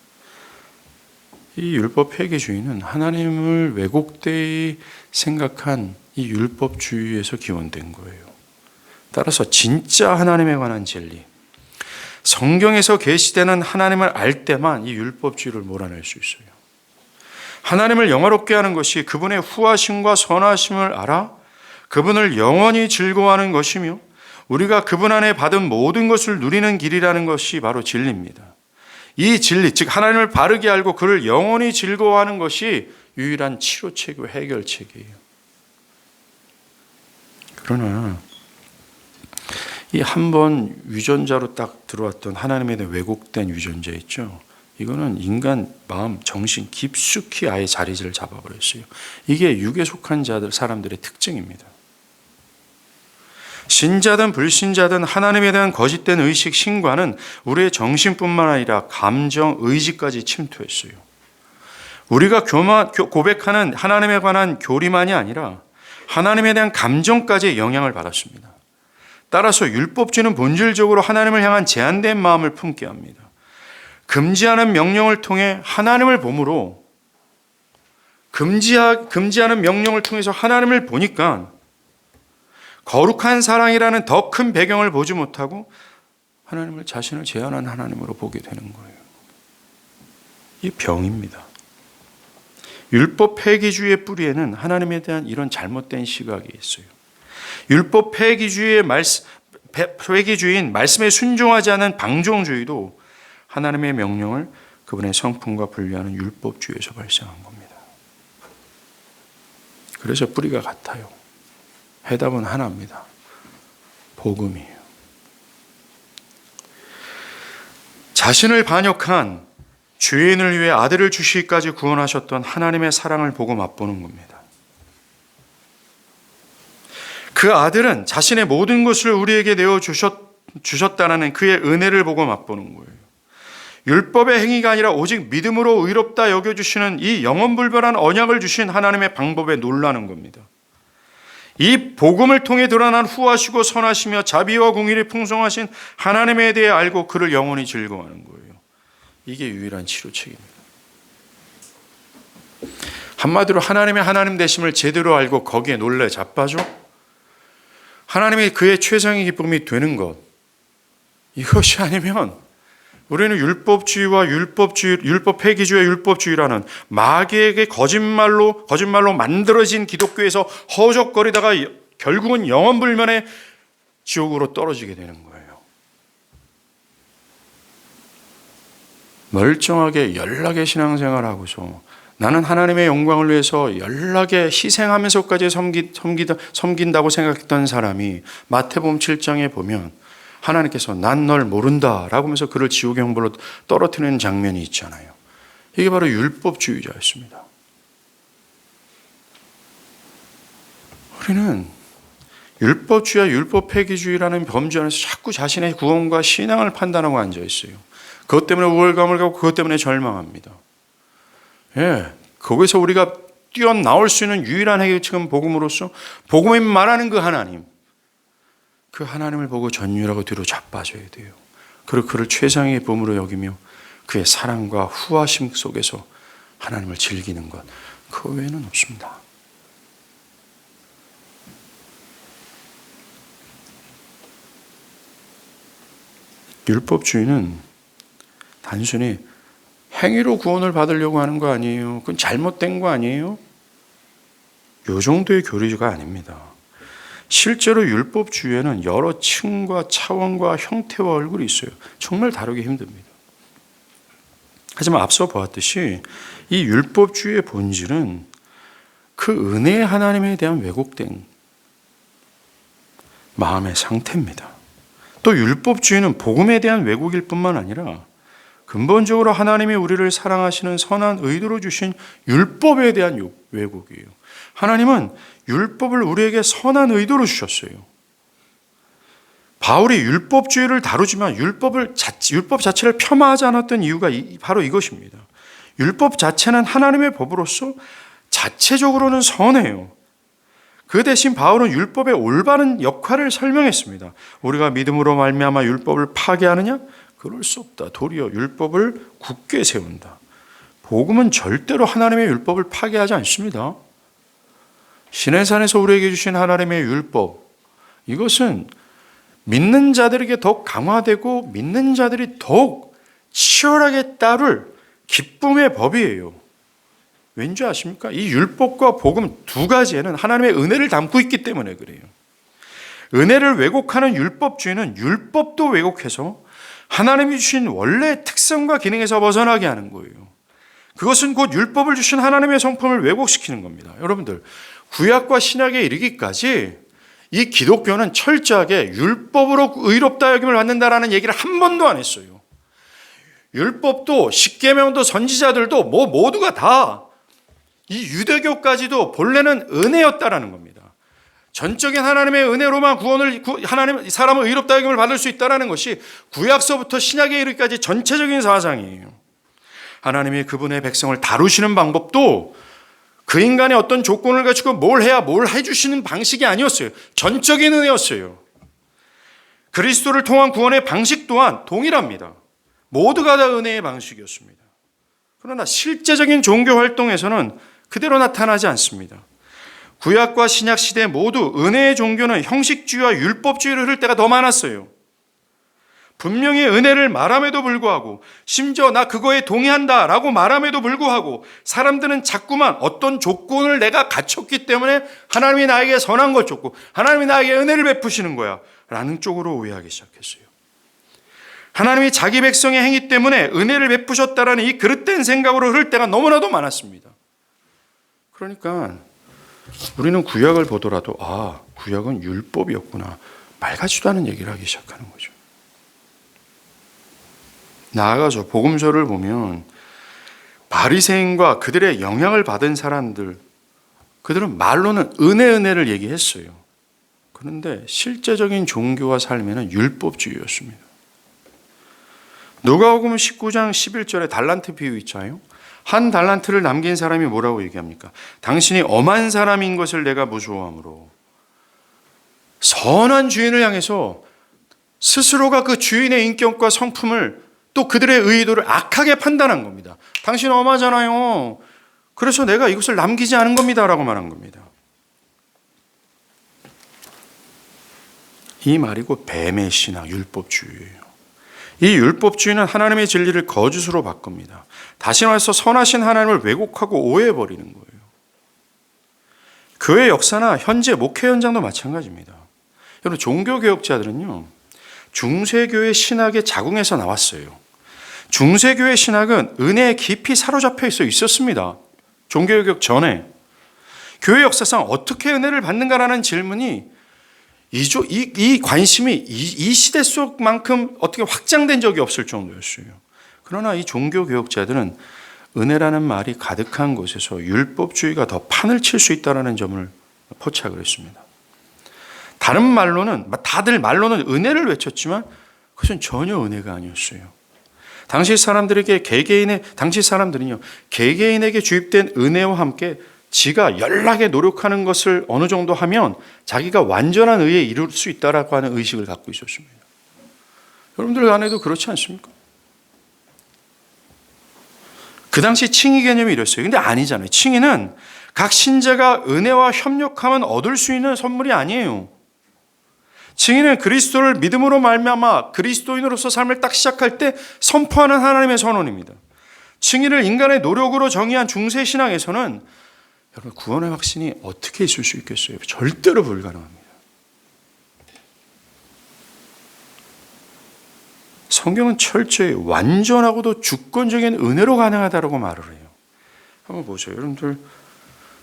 이 율법 폐기주의는 하나님을 왜곡되이 생각한 이 율법주의에서 기원된 거예요. 따라서 진짜 하나님에 관한 진리, 성경에서 계시되는 하나님을 알 때만 이 율법주의를 몰아낼 수 있어요. 하나님을 영화롭게 하는 것이 그분의 후하심과 선하심을 알아 그분을 영원히 즐거워하는 것이며 우리가 그분 안에 받은 모든 것을 누리는 길이라는 것이 바로 진리입니다. 이 진리, 즉 하나님을 바르게 알고 그를 영원히 즐거워하는 것이 유일한 치료책이고 해결책이에요. 그러나 이 한 번 유전자로 딱 들어왔던 하나님에 대한 왜곡된 유전자 있죠. 이거는 인간 마음, 정신 깊숙이 아예 자리를 잡아버렸어요. 이게 육에 속한 사람들의 특징입니다. 신자든 불신자든 하나님에 대한 거짓된 의식, 신과는 우리의 정신뿐만 아니라 감정, 의지까지 침투했어요. 우리가 고백하는 하나님에 관한 교리만이 아니라 하나님에 대한 감정까지 영향을 받았습니다. 따라서 율법주의는 본질적으로 하나님을 향한 제한된 마음을 품게 합니다. 금지하는 명령을 통해 하나님을 봄으로 금지하는 명령을 통해서 하나님을 보니까 거룩한 사랑이라는 더 큰 배경을 보지 못하고 하나님을 자신을 제한한 하나님으로 보게 되는 거예요. 이 병입니다. 율법 폐기주의의 뿌리에는 하나님에 대한 이런 잘못된 시각이 있어요. 율법 폐기주의인 말씀에 순종하지 않은 방종주의도 하나님의 명령을 그분의 성품과 분리하는 율법주의에서 발생한 겁니다. 그래서 뿌리가 같아요. 해답은 하나입니다. 복음이에요. 자신을 반역한 죄인을 위해 아들을 주시기까지 구원하셨던 하나님의 사랑을 보고 맛보는 겁니다. 그 아들은 자신의 모든 것을 우리에게 내어주셨다는 그의 은혜를 보고 맛보는 거예요. 율법의 행위가 아니라 오직 믿음으로 의롭다 여겨주시는 이 영원불변한 언약을 주신 하나님의 방법에 놀라는 겁니다. 이 복음을 통해 드러난 후하시고 선하시며 자비와 공의를 풍성하신 하나님에 대해 알고 그를 영원히 즐거워하는 거예요. 이게 유일한 치료책입니다. 한마디로 하나님의 하나님 되심을 제대로 알고 거기에 놀래 자빠져 하나님이 그의 최상의 기쁨이 되는 것, 이것이 아니면 우리는 율법주의와 율법 폐기주의 율법주의라는 마귀에게 거짓말로 만들어진 기독교에서 허적거리다가 결국은 영원불면의 지옥으로 떨어지게 되는 거예요. 멀쩡하게 연락의 신앙생활하고서 나는 하나님의 영광을 위해서 연락에 희생하면서까지 섬긴다고 생각했던 사람이 마태복음 7장에 보면 하나님께서 난 널 모른다 라고 하면서 그를 지옥의 형벌로 떨어뜨리는 장면이 있잖아요. 이게 바로 율법주의자였습니다. 우리는 율법주의와 율법폐기주의라는 범주 안에서 자꾸 자신의 구원과 신앙을 판단하고 앉아 있어요. 그것 때문에 우월감을 갖고 그것 때문에 절망합니다. 거기서 우리가 뛰어나올 수 있는 유일한 해결책은 복음으로서 복음이 말하는 그 하나님을 보고 전율하고 뒤로 자빠져야 돼요. 그리고 그를 최상의 범으로 여기며 그의 사랑과 후하심 속에서 하나님을 즐기는 것, 그 외에는 없습니다. 율법주의는 단순히 행위로 구원을 받으려고 하는 거 아니에요. 그건 잘못된 거 아니에요? 요 정도의 교리가 아닙니다. 실제로 율법주의에는 여러 층과 차원과 형태와 얼굴이 있어요. 정말 다루기 힘듭니다. 하지만 앞서 보았듯이 이 율법주의의 본질은 그 은혜의 하나님에 대한 왜곡된 마음의 상태입니다. 또 율법주의는 복음에 대한 왜곡일 뿐만 아니라 근본적으로 하나님이 우리를 사랑하시는 선한 의도로 주신 율법에 대한 왜곡이에요. 하나님은 율법을 우리에게 선한 의도로 주셨어요. 바울이 율법주의를 다루지만 율법 자체를 폄하하지 않았던 이유가 바로 이것입니다. 율법 자체는 하나님의 법으로서 자체적으로는 선해요. 그 대신 바울은 율법의 올바른 역할을 설명했습니다. 우리가 믿음으로 말미암아 율법을 파괴하느냐? 그럴 수 없다. 도리어 율법을 굳게 세운다. 복음은 절대로 하나님의 율법을 파괴하지 않습니다. 시내산에서 우리에게 주신 하나님의 율법, 이것은 믿는 자들에게 더욱 강화되고 믿는 자들이 더욱 치열하게 따를 기쁨의 법이에요. 왠지 아십니까? 이 율법과 복음 두 가지에는 하나님의 은혜를 담고 있기 때문에 그래요. 은혜를 왜곡하는 율법주의는 율법도 왜곡해서 하나님이 주신 원래의 특성과 기능에서 벗어나게 하는 거예요. 그것은 곧 율법을 주신 하나님의 성품을 왜곡시키는 겁니다. 여러분들, 구약과 신약에 이르기까지 이 기독교는 철저하게 율법으로 의롭다 여김을 받는다라는 얘기를 한 번도 안 했어요. 율법도 십계명도 선지자들도 모두가 다 이 유대교까지도 본래는 은혜였다라는 겁니다. 전적인 하나님의 은혜로만 사람을 의롭다 여김을 받을 수 있다라는 것이 구약서부터 신약에 이르기까지 전체적인 사상이에요. 하나님이 그분의 백성을 다루시는 방법도 그 인간의 어떤 조건을 가지고 뭘 해야 뭘 해주시는 방식이 아니었어요. 전적인 은혜였어요. 그리스도를 통한 구원의 방식 또한 동일합니다. 모두가 다 은혜의 방식이었습니다. 그러나 실제적인 종교 활동에서는 그대로 나타나지 않습니다. 구약과 신약 시대 모두 은혜의 종교는 형식주의와 율법주의를 흐를 때가 더 많았어요. 분명히 은혜를 말함에도 불구하고, 심지어 나 그거에 동의한다라고 말함에도 불구하고 사람들은 자꾸만 어떤 조건을 내가 갖췄기 때문에 하나님이 나에게 선한 걸 줬고 하나님이 나에게 은혜를 베푸시는 거야 라는 쪽으로 오해하기 시작했어요. 하나님이 자기 백성의 행위 때문에 은혜를 베푸셨다라는 이 그릇된 생각으로 흐를 때가 너무나도 많았습니다. 그러니까 우리는 구약을 보더라도 구약은 율법이었구나, 말 같지도 않은 얘기를 하기 시작하는 거죠. 나아가서 복음서를 보면 바리새인과 그들의 영향을 받은 사람들, 그들은 말로는 은혜를 얘기했어요. 그런데 실제적인 종교와 삶에는 율법주의였습니다. 누가복음 19장 11절에 달란트 비유 있잖아요. 한 달란트를 남긴 사람이 뭐라고 얘기합니까? 당신이 엄한 사람인 것을 내가 무서워하므로. 선한 주인을 향해서 스스로가 그 주인의 인격과 성품을 또 그들의 의도를 악하게 판단한 겁니다. 당신 엄하잖아요. 그래서 내가 이것을 남기지 않은 겁니다 라고 말한 겁니다. 이 말이 곧 뱀의 신학, 율법주의예요. 이 율법주의는 하나님의 진리를 거짓으로 바꿉니다. 다시 말해서 선하신 하나님을 왜곡하고 오해해버리는 거예요. 교회 역사나 현재 목회 현장도 마찬가지입니다. 여러분, 종교개혁자들은요, 중세교회 신학의 자궁에서 나왔어요. 중세교회 신학은 은혜에 깊이 사로잡혀 있었습니다. 종교개혁 전에. 교회 역사상 어떻게 은혜를 받는가라는 질문이 이 관심이 이 시대 속만큼 어떻게 확장된 적이 없을 정도였어요. 그러나 이 종교개혁자들은 은혜라는 말이 가득한 곳에서 율법주의가 더 판을 칠 수 있다는 점을 포착을 했습니다. 다른 말로는, 다들 말로는 은혜를 외쳤지만 그것은 전혀 은혜가 아니었어요. 당시 사람들은요, 개개인에게 주입된 은혜와 함께 지가 연락에 노력하는 것을 어느 정도 하면 자기가 완전한 의에 이룰 수 있다라고 하는 의식을 갖고 있었습니다. 여러분들 안에도 그렇지 않습니까? 그 당시 칭의 개념이 이랬어요. 근데 아니잖아요. 칭의는 각 신자가 은혜와 협력하면 얻을 수 있는 선물이 아니에요. 칭의는 그리스도를 믿음으로 말미암아 그리스도인으로서 삶을 딱 시작할 때 선포하는 하나님의 선언입니다. 칭의를 인간의 노력으로 정의한 중세신앙에서는 여러분 구원의 확신이 어떻게 있을 수 있겠어요? 절대로 불가능합니다. 성경은 철저히 완전하고도 주권적인 은혜로 가능하다고 말을 해요. 한번 보세요. 여러분들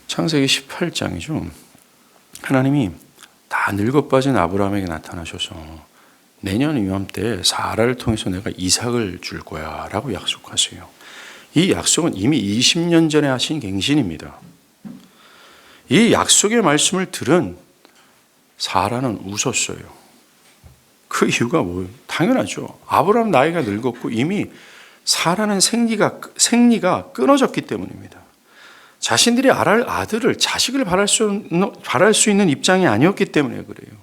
창세기 18장이죠. 하나님이 다 늙어빠진 아브라함에게 나타나셔서 내년 이맘때 사라를 통해서 내가 이삭을 줄 거야 라고 약속하세요. 이 약속은 이미 20년 전에 하신 갱신입니다. 이 약속의 말씀을 들은 사라는 웃었어요. 그 이유가 뭐예요? 당연하죠. 아브라함 나이가 늙었고 이미 사라는 생리가 끊어졌기 때문입니다. 자신들이 아들을, 자식을 바랄 수 있는 입장이 아니었기 때문에 그래요.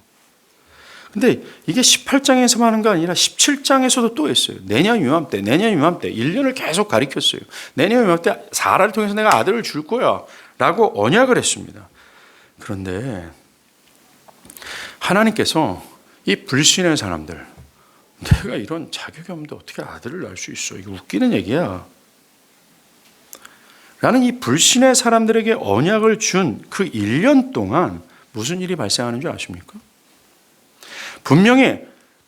근데 이게 18장에서만 하는 거 아니라 17장에서도 또 했어요. 내년 이맘때, 1년을 계속 가리켰어요. 내년 이맘때 사라를 통해서 내가 아들을 줄 거야 라고 언약을 했습니다. 그런데 하나님께서 이 불신의 사람들, 내가 이런 자격이 없는데 어떻게 아들을 낳을 수 있어? 이거 웃기는 얘기야. 라는 이 불신의 사람들에게 언약을 준 그 1년 동안 무슨 일이 발생하는 줄 아십니까? 분명히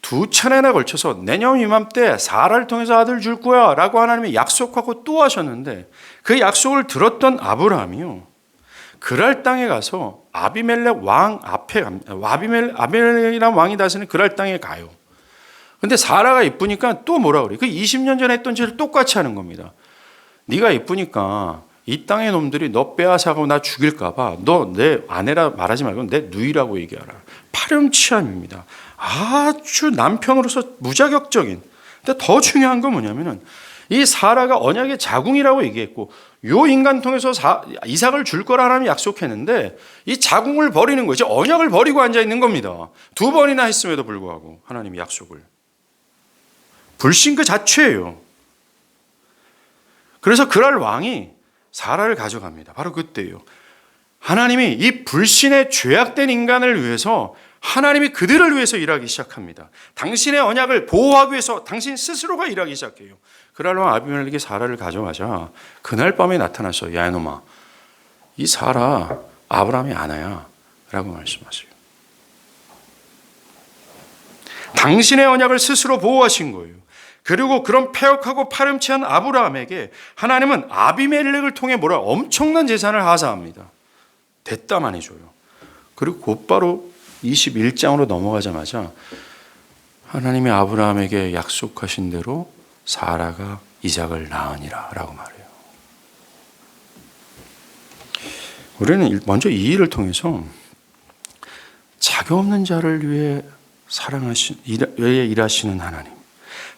두 차례나 걸쳐서 내년 이맘때 사라를 통해서 아들 줄 거야 라고 하나님이 약속하고 또 하셨는데 그 약속을 들었던 아브라함이요, 그랄 땅에 가서 아비멜렉 왕 앞에 갑니다. 아비멜렉이라는 왕이 다스리는 그랄 땅에 가요. 근데 사라가 이쁘니까 또 뭐라 그래요? 그 20년 전에 했던 죄를 똑같이 하는 겁니다. 네가 이쁘니까 이 땅의 놈들이 너 빼앗아가고 나 죽일까 봐 너 내 아내라 말하지 말고 내 누이라고 얘기하라. 파렴치함입니다. 아주 남편으로서 무자격적인. 근데 더 중요한 건 뭐냐면은 이 사라가 언약의 자궁이라고 얘기했고 요 인간 통해서 이삭을 줄 거라 하나님이 약속했는데 이 자궁을 버리는 거죠. 언약을 버리고 앉아 있는 겁니다. 2번이나 했음에도 불구하고 하나님이 약속을. 불신 그 자체예요. 그래서 그랄 왕이 사라를 가져갑니다. 바로 그때예요. 하나님이 이 불신의 죄악된 인간을 위해서 하나님이 그들을 위해서 일하기 시작합니다. 당신의 언약을 보호하기 위해서 당신 스스로가 일하기 시작해요. 그랄 왕 아비멜렉이 사라를 가져가자 그날 밤에 나타나서 야 이놈아, 이 사라 아브라함의 아내야 라고 말씀하세요. 당신의 언약을 스스로 보호하신 거예요. 그리고 그런 패역하고 파렴치한 아브라함에게 하나님은 아비멜렉을 통해 엄청난 재산을 하사합니다. 됐다 많이 줘요. 그리고 곧바로 21장으로 넘어가자마자 하나님이 아브라함에게 약속하신 대로 사라가 이삭을 낳으니라 라고 말해요. 우리는 먼저 이 일을 통해서 자격 없는 자를 위해 일하시는 하나님,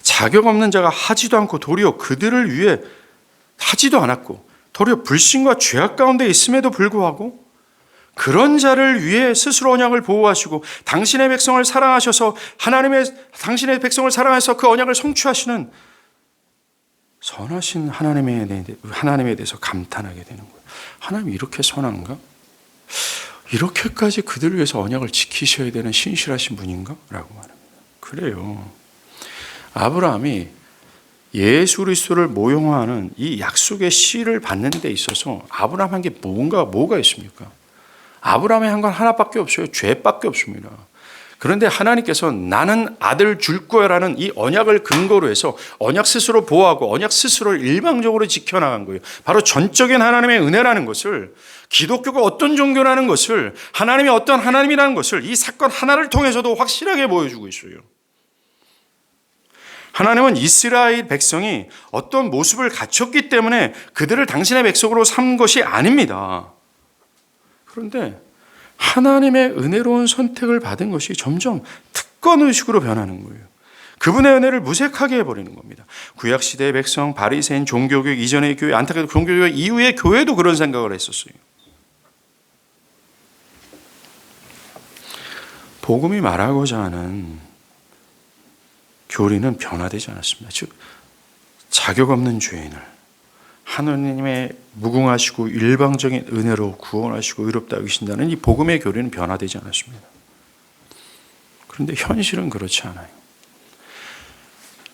자격 없는 자가 하지도 않고 도리어 그들을 위해 하지도 않았고 도리어 불신과 죄악 가운데 있음에도 불구하고 그런 자를 위해 스스로 언약을 보호하시고 당신의 백성을 사랑하셔서 당신의 백성을 사랑해서 그 언약을 성취하시는 선하신 하나님에 대해서 감탄하게 되는 거예요. 하나님 이렇게 선한가? 이렇게까지 그들을 위해서 언약을 지키셔야 되는 신실하신 분인가? 라고 말합니다. 그래요. 아브라함이 예수 그리스도를 모형화하는 이 약속의 씨를 받는 데 있어서 아브라함 한 게 뭐가 있습니까? 아브라함이 한 건 하나밖에 없어요. 죄밖에 없습니다. 그런데 하나님께서 나는 아들 줄 거야라는 이 언약을 근거로 해서 언약 스스로 보호하고 언약 스스로를 일방적으로 지켜나간 거예요. 바로 전적인 하나님의 은혜라는 것을, 기독교가 어떤 종교라는 것을, 하나님이 어떤 하나님이라는 것을 이 사건 하나를 통해서도 확실하게 보여주고 있어요. 하나님은 이스라엘 백성이 어떤 모습을 갖췄기 때문에 그들을 당신의 백성으로 삼은 것이 아닙니다. 그런데 하나님의 은혜로운 선택을 받은 것이 점점 특권의식으로 변하는 거예요. 그분의 은혜를 무색하게 해버리는 겁니다. 구약시대의 백성, 바리새인, 종교교육 이전의 교회, 안타깝게 종교교육 이후의 교회도 그런 생각을 했었어요. 복음이 말하고자 하는 교리는 변화되지 않았습니다. 즉 자격 없는 죄인을 하나님의 무궁하시고 일방적인 은혜로 구원하시고 의롭다 여기신다는 이 복음의 교리는 변화되지 않았습니다. 그런데 현실은 그렇지 않아요.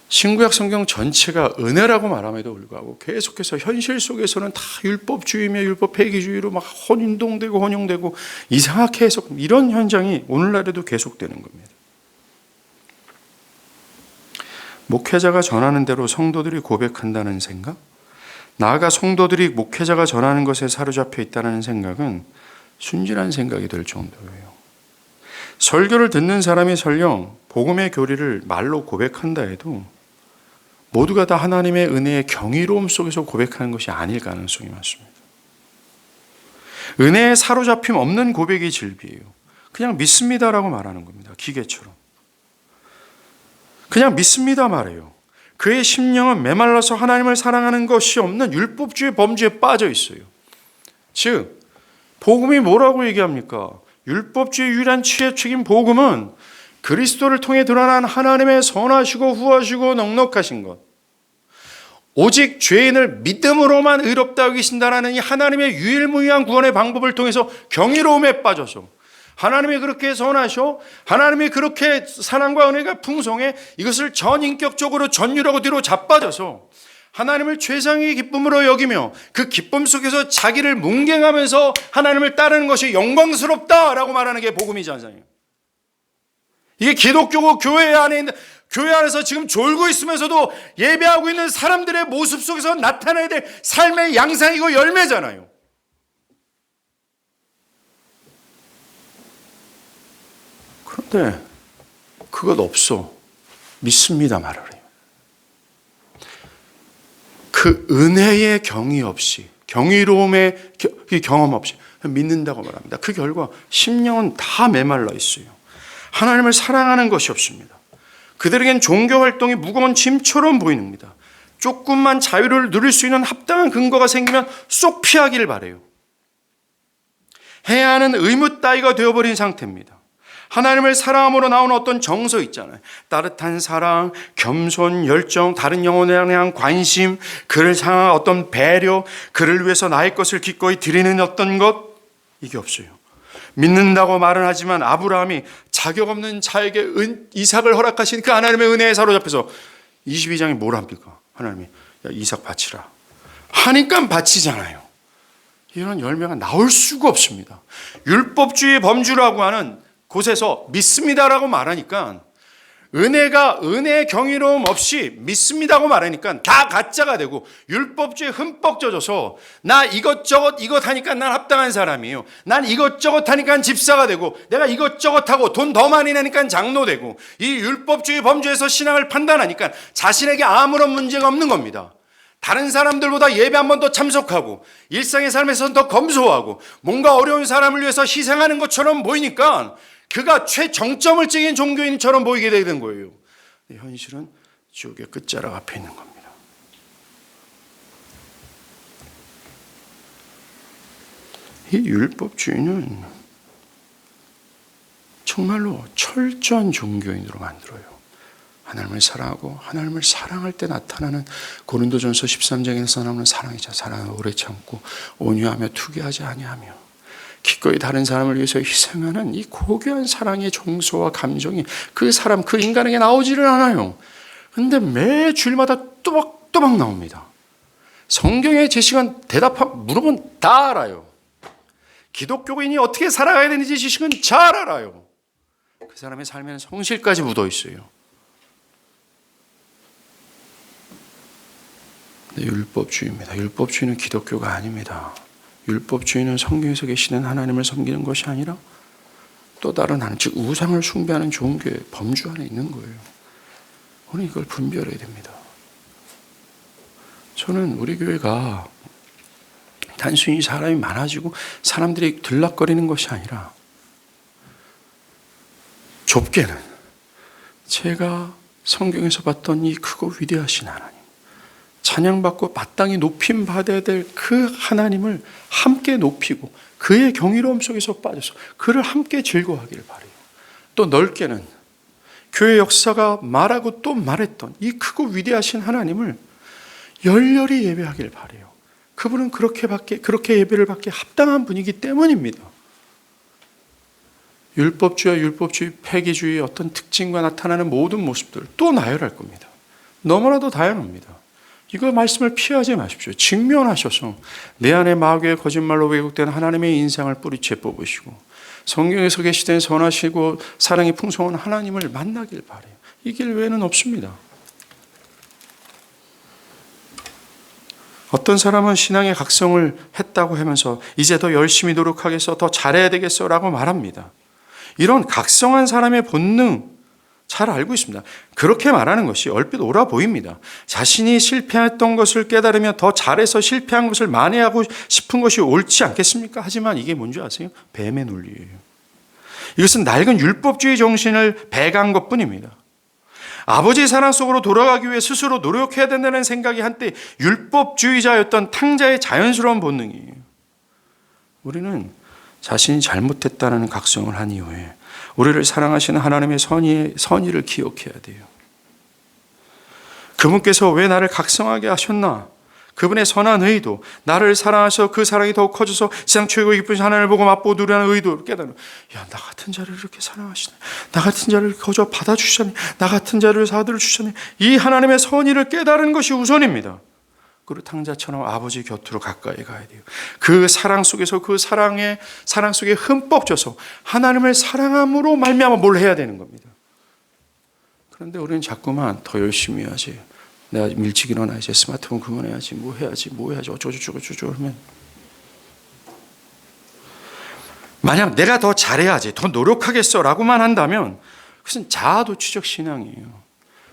신구약 성경 전체가 은혜라고 말함에도 불구하고 계속해서 현실 속에서는 다 율법주의며 율법 폐기주의로 막 혼인동되고 혼용되고 이상하게 해석, 이런 현상이 오늘날에도 계속되는 겁니다. 목회자가 전하는 대로 성도들이 고백한다는 생각, 나아가 성도들이 목회자가 전하는 것에 사로잡혀 있다는 생각은 순진한 생각이 될 정도예요. 설교를 듣는 사람이 설령 복음의 교리를 말로 고백한다 해도 모두가 다 하나님의 은혜의 경이로움 속에서 고백하는 것이 아닐 가능성이 많습니다. 은혜에 사로잡힘 없는 고백이 진리예요. 그냥 믿습니다라고 말하는 겁니다. 기계처럼. 그냥 믿습니다 말해요. 그의 심령은 메말라서 하나님을 사랑하는 것이 없는 율법주의 범주에 빠져 있어요. 즉 복음이 뭐라고 얘기합니까? 율법주의 유일한 책임 복음은 그리스도를 통해 드러난 하나님의 선하시고 후하시고 넉넉하신 것, 오직 죄인을 믿음으로만 의롭다 여기신다라는 이 하나님의 유일무이한 구원의 방법을 통해서 경이로움에 빠져서 하나님이 그렇게 선하셔, 하나님이 그렇게 사랑과 은혜가 풍성해, 이것을 전인격적으로 전율하고 뒤로 자빠져서 하나님을 최상의 기쁨으로 여기며 그 기쁨 속에서 자기를 뭉개가면서 하나님을 따르는 것이 영광스럽다라고 말하는 게 복음이지 않아요. 이게 기독교 교회 안에 있는, 교회 안에서 지금 졸고 있으면서도 예배하고 있는 사람들의 모습 속에서 나타나야 될 삶의 양상이고 열매잖아요. 그런데 그것 없어. 믿습니다 말하래요. 그 은혜의 경이 없이, 경이로움의 경험 없이 믿는다고 말합니다. 그 결과 심령은 다 메말라 있어요. 하나님을 사랑하는 것이 없습니다. 그들에겐 종교 활동이 무거운 짐처럼 보이는니다. 조금만 자유를 누릴 수 있는 합당한 근거가 생기면 쏙 피하기를 바라요. 해야 하는 의무 따위가 되어버린 상태입니다. 하나님을 사랑함으로 나오는 어떤 정서 있잖아요. 따뜻한 사랑, 겸손, 열정, 다른 영혼에 대한 관심, 그를 향한 어떤 배려, 그를 위해서 나의 것을 기꺼이 드리는 어떤 것, 이게 없어요. 믿는다고 말은 하지만 아브라함이 자격 없는 자에게 이삭을 허락하신 그 하나님의 은혜에 사로잡혀서 22장에 뭘 합니까? 하나님이 야, 이삭 바치라 하니까 바치잖아요. 이런 열매가 나올 수가 없습니다. 율법주의 범주라고 하는 곳에서 믿습니다라고 말하니까 은혜의 경이로움 없이 믿습니다고 말하니까 다 가짜가 되고 율법주의에 흠뻑 젖어서 나 이것저것 이것 하니까 난 합당한 사람이에요. 난 이것저것 하니까 집사가 되고 내가 이것저것 하고 돈 더 많이 내니까 장로 되고 이 율법주의 범주에서 신앙을 판단하니까 자신에게 아무런 문제가 없는 겁니다. 다른 사람들보다 예배 한 번 더 참석하고 일상의 삶에서는 더 검소하고 뭔가 어려운 사람을 위해서 희생하는 것처럼 보이니까 그가 최정점을 찍은 종교인처럼 보이게 되는 거예요. 현실은 지옥의 끝자락 앞에 있는 겁니다. 이 율법주의는 정말로 철저한 종교인으로 만들어요. 하나님을 사랑하고 하나님을 사랑할 때 나타나는 고린도전서 13장에서 나오는 사랑이죠. 사랑은 오래 참고 온유하며 투기하지 아니하며 기꺼이 다른 사람을 위해서 희생하는 이 고귀한 사랑의 정서와 감정이 그 사람, 그 인간에게 나오지를 않아요. 그런데 매 주일마다 또박또박 나옵니다. 성경에 제시간 물어보면 다 알아요. 기독교인이 어떻게 살아가야 되는지 지식은 잘 알아요. 그 사람의 삶에는 성실까지 묻어 있어요. 근데 율법주의입니다. 율법주의는 기독교가 아닙니다. 율법주의는 성경에서 계시는 하나님을 섬기는 것이 아니라 또 다른 하나님, 즉 우상을 숭배하는 종교의 범주 안에 있는 거예요. 우리는 이걸 분별해야 됩니다. 저는 우리 교회가 단순히 사람이 많아지고 사람들이 들락거리는 것이 아니라 좁게는 제가 성경에서 봤던 이 크고 위대하신 하나님, 찬양받고 마땅히 높임 받아야 될 그 하나님을 함께 높이고 그의 경이로움 속에서 빠져서 그를 함께 즐거워하기를 바라요. 또 넓게는 교회 역사가 말하고 또 말했던 이 크고 위대하신 하나님을 열렬히 예배하기를 바라요. 그분은 그렇게 예배를 받기에 합당한 분이기 때문입니다. 율법주의와 율법주의, 폐기주의의 어떤 특징과 나타나는 모든 모습들 또 나열할 겁니다. 너무나도 다양합니다. 이거 말씀을 피하지 마십시오. 직면하셔서 내 안에 마귀의 거짓말로 왜곡된 하나님의 인상을 뿌리채 뽑으시고 성경에서 계시된 선하시고 사랑이 풍성한 하나님을 만나길 바라요. 이 길 외에는 없습니다. 어떤 사람은 신앙의 각성을 했다고 하면서 이제 더 열심히 노력하겠어, 더 잘해야 되겠어 라고 말합니다. 이런 각성한 사람의 본능 잘 알고 있습니다. 그렇게 말하는 것이 얼핏 옳아 보입니다. 자신이 실패했던 것을 깨달으며 더 잘해서 실패한 것을 만회하고 싶은 것이 옳지 않겠습니까? 하지만 이게 뭔지 아세요? 뱀의 논리예요. 이것은 낡은 율법주의 정신을 배가한 것뿐입니다. 아버지의 사랑 속으로 돌아가기 위해 스스로 노력해야 된다는 생각이 한때 율법주의자였던 탕자의 자연스러운 본능이에요. 우리는 자신이 잘못했다는 각성을 한 이후에 우리를 사랑하시는 하나님의 선의를 기억해야 돼요. 그분께서 왜 나를 각성하게 하셨나? 그분의 선한 의도, 나를 사랑하셔서 그 사랑이 더욱 커져서 세상 최고 기쁘신 하나님을 보고 맛보고 누리는 의도를 깨달은, 야, 나 같은 자를 이렇게 사랑하시네, 나 같은 자를 거저 받아주시네, 나 같은 자를 사들을 주시네. 이 하나님의 선의를 깨달은 것이 우선입니다. 그리고 탕자처럼 아버지 곁으로 가까이 가야 돼요. 그 사랑 속에서 그 사랑 속에 흠뻑 져서 하나님을 사랑함으로 말미암아 뭘 해야 되는 겁니다. 그런데 우리는 자꾸만 더 열심히 해야지, 내가 일찍 일어나야지, 스마트폰 그만해야지, 뭐 해야지 어쩌고저쩌고 하면, 만약 내가 더 잘해야지, 더 노력하겠어 라고만 한다면 그것은 자아도취적 신앙이에요.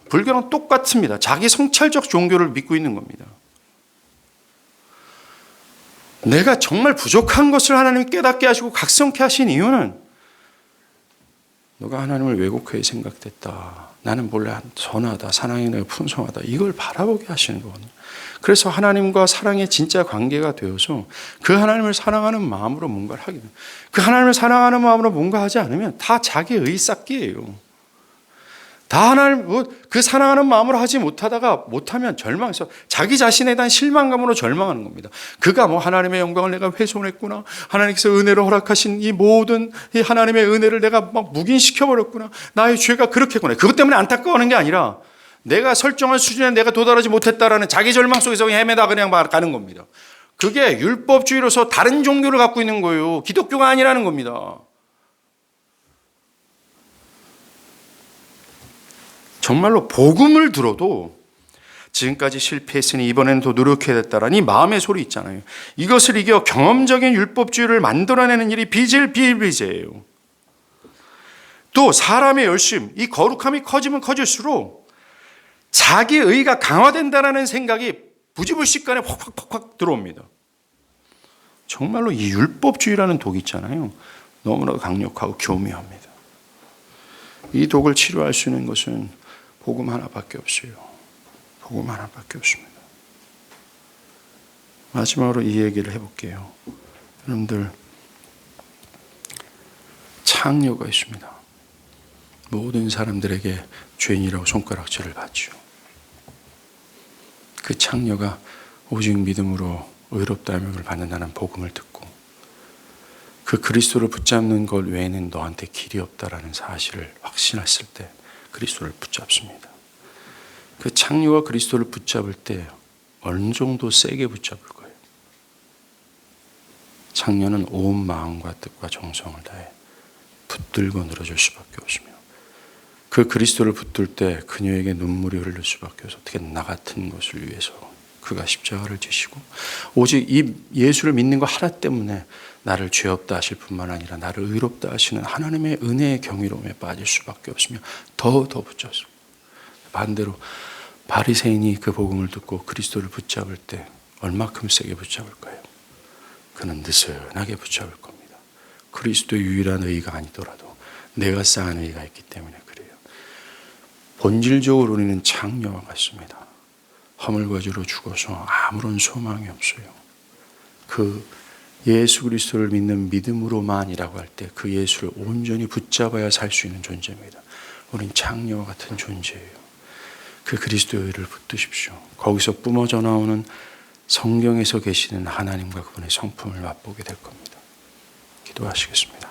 불교는 똑같습니다. 자기 성찰적 종교를 믿고 있는 겁니다. 내가 정말 부족한 것을 하나님이 깨닫게 하시고 각성케 하신 이유는 너가 하나님을 왜곡해 생각됐다, 나는 원래 선하다, 사랑이 내가 풍성하다, 이걸 바라보게 하시는 거거든요. 그래서 하나님과 사랑의 진짜 관계가 되어서 그 하나님을 사랑하는 마음으로 뭔가를 하게 돼요. 그 하나님을 사랑하는 마음으로 뭔가 하지 않으면 다 자기의 쌓기예요. 다 하나님, 그 사랑하는 마음으로 하지 못하면 절망해서 자기 자신에 대한 실망감으로 절망하는 겁니다. 그가 뭐 하나님의 영광을 내가 훼손했구나, 하나님께서 은혜로 허락하신 이 모든 이 하나님의 은혜를 내가 막 묵인시켜버렸구나, 나의 죄가 그렇겠구나, 그것 때문에 안타까워하는 게 아니라 내가 설정한 수준에 내가 도달하지 못했다라는 자기 절망 속에서 헤매다 그냥 가는 겁니다. 그게 율법주의로서 다른 종교를 갖고 있는 거예요. 기독교가 아니라는 겁니다. 정말로 복음을 들어도 지금까지 실패했으니 이번에는 더 노력해야 됐다라는 이 마음의 소리 있잖아요. 이것을 이겨 경험적인 율법주의를 만들어내는 일이 비일비재예요. 또 사람의 열심, 이 거룩함이 커지면 커질수록 자기의가 강화된다는 생각이 부지불식간에 확 들어옵니다. 정말로 이 율법주의라는 독이 있잖아요. 너무나 강력하고 교묘합니다. 이 독을 치료할 수 있는 것은 복음 하나밖에 없어요. 복음 하나밖에 없습니다. 마지막으로 이 얘기를 해볼게요. 여러분들, 창녀가 있습니다. 모든 사람들에게 죄인이라고 손가락질을 받죠. 그 창녀가 오직 믿음으로 의롭다함을 받는다는 복음을 듣고 그 그리스도를 붙잡는 것 외에는 너한테 길이 없다라는 사실을 확신했을 때 그리스도를 붙잡습니다. 그 창녀가 그리스도를 붙잡을 때 어느 정도 세게 붙잡을 거예요. 창녀는 온 마음과 뜻과 정성을 다해 붙들고 늘어질 수밖에 없으며 그 그리스도를 붙들 때 그녀에게 눈물이 흐를 수밖에 없어. 어떻게 나 같은 것을 위해서 그가 십자가를 지시고 오직 이 예수를 믿는 것 하나 때문에 나를 죄 없다 하실 뿐만 아니라 나를 의롭다 하시는 하나님의 은혜의 경이로움에 빠질 수밖에 없으며 더 붙잡습니다. 반대로 바리새인이 그 복음을 듣고 그리스도를 붙잡을 때 얼마큼 세게 붙잡을 거예요? 그는 느슨하게 붙잡을 겁니다. 그리스도의 유일한 의의가 아니더라도 내가 쌓은 의의가 있기 때문에 그래요. 본질적으로 우리는 창녀와 같습니다. 허물과지로 죽어서 아무런 소망이 없어요. 그 예수 그리스도를 믿는 믿음으로만이라고 할 때 그 예수를 온전히 붙잡아야 살 수 있는 존재입니다. 우린 창녀와 같은 존재예요. 그 그리스도의 의를 붙드십시오. 거기서 뿜어져 나오는 성경에서 계시는 하나님과 그분의 성품을 맛보게 될 겁니다. 기도하시겠습니다.